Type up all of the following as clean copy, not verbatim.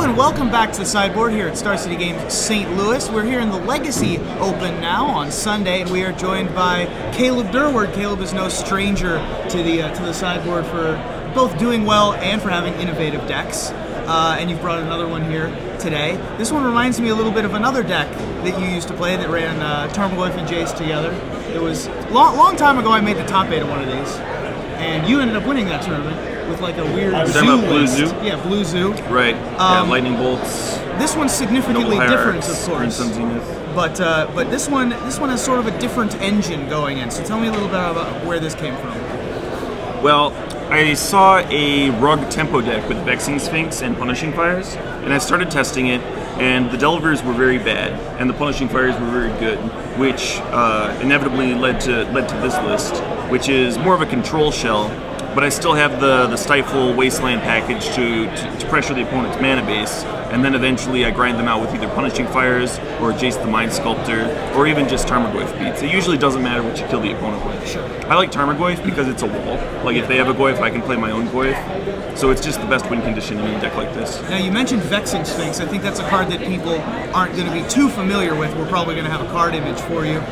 and welcome back to the sideboard here at Star City Games St. Louis. We're here in the Legacy Open now on Sunday, and we are joined by Caleb Durward. Caleb is no stranger to the sideboard for both doing well and for having innovative decks. And you've brought another one here today. This one reminds me a little bit of another deck that you used to play that ran Tarmogoyf and Jace together. It was long time ago. I made the top 8 of one of these, and you ended up winning that tournament with like a weird zoo list. Yeah, blue zoo. Right. Yeah, lightning bolts. This one's significantly different, of course. But this one has sort of a different engine going in. So tell me a little bit about where this came from. Well, I saw a Rug tempo deck with Vexing Sphinx and Punishing Fires, and I started testing it, and the Delvers were very bad, and the Punishing Fires were very good, which inevitably led to this list, which is more of a control shell. But I still have the Stifle Wasteland package to pressure the opponent's mana base, and then eventually I grind them out with either Punishing Fires, or Jace the Mind Sculptor, or even just Tarmogoyf beats. It usually doesn't matter what you kill the opponent with. Sure. I like Tarmogoyf because it's a wall. Like if they have a Goyf, I can play my own Goyf. So it's just the best win condition in a deck like this. Now you mentioned Vexing Sphinx. I think that's a card that people aren't going to be too familiar with. We're probably going to have a card image for you.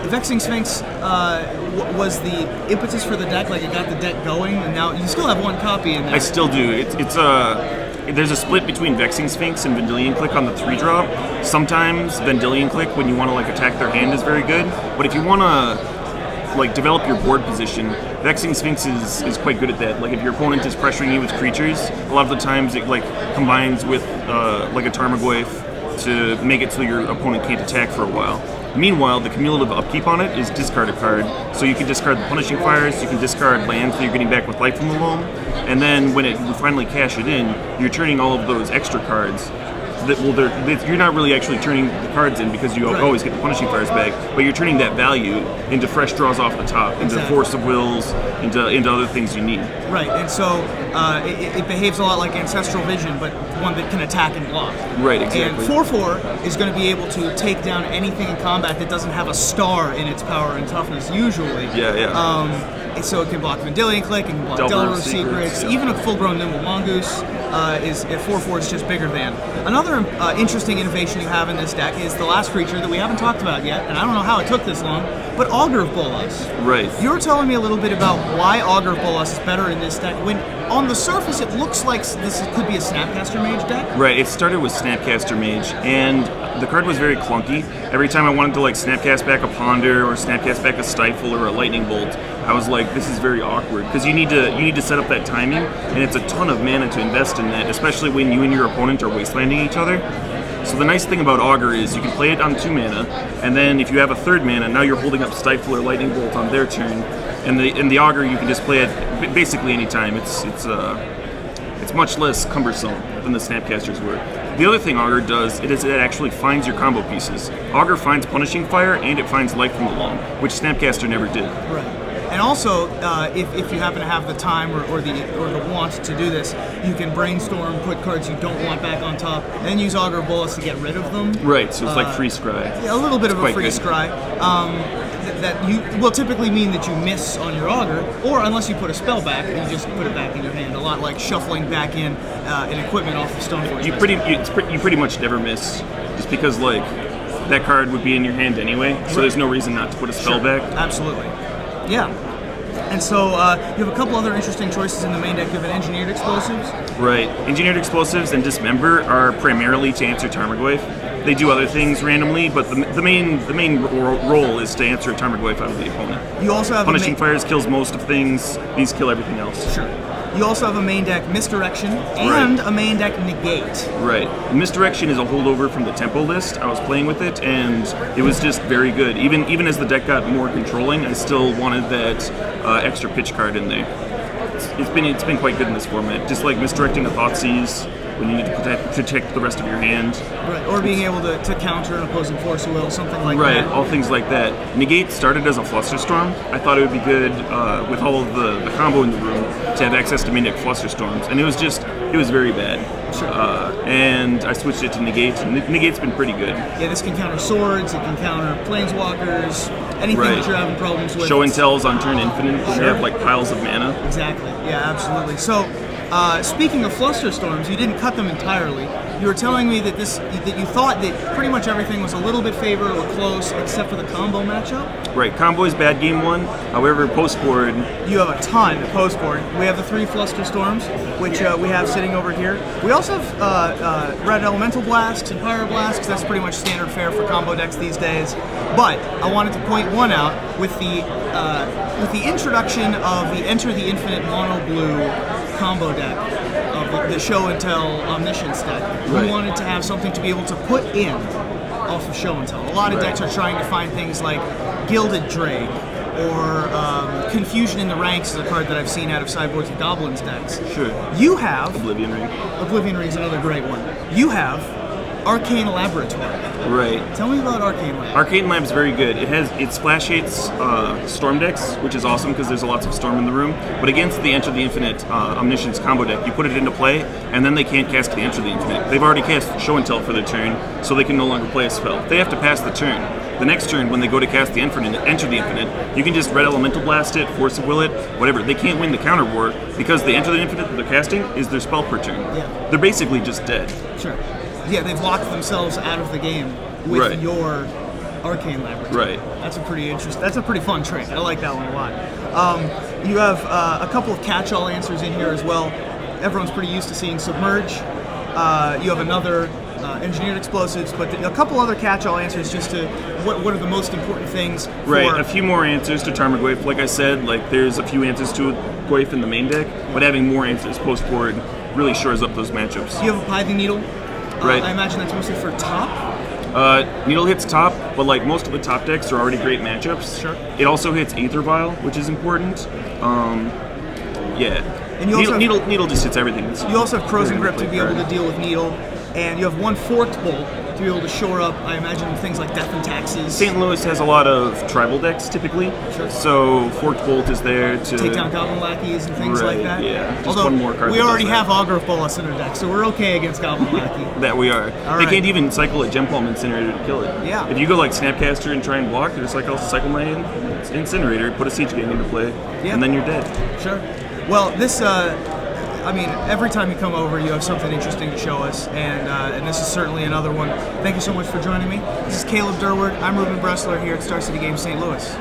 Vexing Sphinx was the impetus for the deck, like it got the deck going, and now you still have one copy in there. I still do. There's a split between Vexing Sphinx and Vendilion Click on the 3-drop. Sometimes Vendilion Click, when you want to like attack their hand, is very good. But if you want to like develop your board position, Vexing Sphinx is quite good at that. Like if your opponent is pressuring you with creatures, a lot of the times it like combines with like a Tarmogoyf to make it so your opponent can't attack for a while. Meanwhile, the cumulative upkeep on it is discard a card. So you can discard the Punishing Fires, you can discard lands that you're getting back with Life from the Loam, and then when you finally cash it in, you're turning all of those extra cards. You're not really actually turning the cards in because you always get the Punishing Fires back, but you're turning that value into fresh draws off the top, into Force of Wills, into other things you need. Right, and so it behaves a lot like Ancestral Vision, but one that can attack and block. Right, exactly. And 4/4 is going to be able to take down anything in combat that doesn't have a star in its power and toughness, usually. Yeah, yeah. So it can block Vendilion Click, it can block Delver Secrets, even a full-grown Nimble Mongoose is at 4/4 is just bigger than. Another interesting innovation you have in this deck is the last creature that we haven't talked about yet, and I don't know how it took this long, but Augur of Bolas. Right. You were telling me a little bit about why Augur of Bolas is better in this deck, when on the surface it looks like this could be a Snapcaster Mage deck. Right, it started with Snapcaster Mage, and the card was very clunky. Every time I wanted to like Snapcast back a Ponder or Snapcast back a Stifle or a Lightning Bolt, I was like, this is very awkward, because you need to set up that timing, and it's a ton of mana to invest in that, especially when you and your opponent are wastelanding each other. So the nice thing about Augur is you can play it on 2 mana, and then if you have a 3rd mana, now you're holding up Stifle or Lightning Bolt on their turn, and the Augur you can just play it basically anytime. It's much less cumbersome than the Snapcasters were. The other thing Augur does is it actually finds your combo pieces. Augur finds Punishing Fire and it finds Life from the Loam, which Snapcaster never did. Right. And also, if you happen to have the time or the want to do this, you can brainstorm, put cards you don't want back on top, and then use Augur of Bolas to get rid of them. Right, so it's like free scry. Yeah, a little bit of a free scry. That will typically mean that you miss on your Augur, or unless you put a spell back, you just put it back in your hand. A lot like shuffling back in an equipment off of Stoneforge. You pretty much never miss, just because like that card would be in your hand anyway, so there's no reason not to put a spell back. Absolutely. Yeah. And so you have a couple other interesting choices in the main deck. You have an Engineered Explosives. Right. Engineered Explosives and Dismember are primarily to answer Tarmogoyf. They do other things randomly, but the main role is to answer Tarmogoyf out of the opponent. You also have Punishing Fires kills most of things. These kill everything else. Sure. You also have a main deck Misdirection and a main deck Negate. Right. Misdirection is a holdover from the Tempo list. I was playing with it, and it was just very good. Even as the deck got more controlling, I still wanted that extra pitch card in there. It's been quite good in this format. Just like misdirecting a Thoughtseize when you need to protect the rest of your hand. Right, or being able to counter an opposing Force of Will, something like that. Right, all things like that. Negate started as a Flusterstorm. I thought it would be good with all of the combo in the room to have access to main deck Flusterstorms, and it was very bad. Sure. And I switched it to Negate. Negate's been pretty good. Yeah, this can counter swords, it can counter planeswalkers, anything that you're having problems with. Show and tells on turn infinite when you have like piles of mana. Exactly, yeah, absolutely. So, Speaking of Flusterstorms, you didn't cut them entirely. You were telling me that that you thought that pretty much everything was a little bit favorable or close, except for the combo matchup. Right, combo is bad game 1. However, post board, you have a ton at post board. We have the 3 Flusterstorms, which we have sitting over here. We also have Red Elemental Blasts and Pyro Blasts, because that's pretty much standard fare for combo decks these days. But I wanted to point one out with the introduction of the Enter the Infinite Mono Blue combo deck of the Show and Tell Omniscience deck. Right. We wanted to have something to be able to put in off of Show and Tell. A lot of decks are trying to find things like Gilded Drake or Confusion in the Ranks is a card that I've seen out of Sideboards and Goblins decks. Sure. You have Oblivion Ring. Oblivion Ring is another great one. You have Arcane Laboratory. Right. Tell me about Arcane Lab. Arcane Lab's very good. It splash hates Storm decks, which is awesome because there's lots of Storm in the room. But against the Enter the Infinite Omniscience combo deck, you put it into play, and then they can't cast the Enter the Infinite. They've already cast Show and Tell for their turn, so they can no longer play a spell. They have to pass the turn. The next turn, when they go to cast the Enter the Infinite, you can just Red Elemental Blast it, Force of Will it, whatever. They can't win the counter war because the Enter the Infinite that they're casting is their spell per turn. Yeah. They're basically just dead. Sure. Yeah, they've locked themselves out of the game with your Arcane Laboratory. Right. That's a pretty interesting. That's a pretty fun trick. I like that one a lot. You have a couple of catch-all answers in here as well. Everyone's pretty used to seeing Submerge. You have another Engineered Explosives, but a couple other catch-all answers just to what are the most important things. Right. A few more answers to Tarmogoyf. Like I said, there's a few answers to Goyf in the main deck, but having more answers post-board really shores up those matchups. You have a Pithing Needle. Right. I imagine that's mostly for top. Needle hits top, but most of the top decks are already great matchups. Sure. It also hits Aether Vial, which is important. Yeah. And you also Needle just hits everything. You also have Crows and Grip to be able to deal with Needle, and you have one Forked Bolt to be able to shore up, I imagine, things like Death and Taxes. St. Louis has a lot of tribal decks, typically. Sure. So Forked Bolt is there to take down Goblin Lackeys and things like that. Yeah. Just Although one more card we already have Augur of Bolas in our deck, so we're okay against Goblin Lackey. That we are. They can't even cycle a Gem Palm Incinerator to kill it. Yeah. If you go Snapcaster and try and block, they're just I'll cycle my Incinerator, put a Siege Gang into play, and then you're dead. Sure. Well, this, I mean, every time you come over, you have something interesting to show us, and this is certainly another one. Thank you so much for joining me. This is Caleb Durward. I'm Ruben Bressler here at Star City Games St. Louis.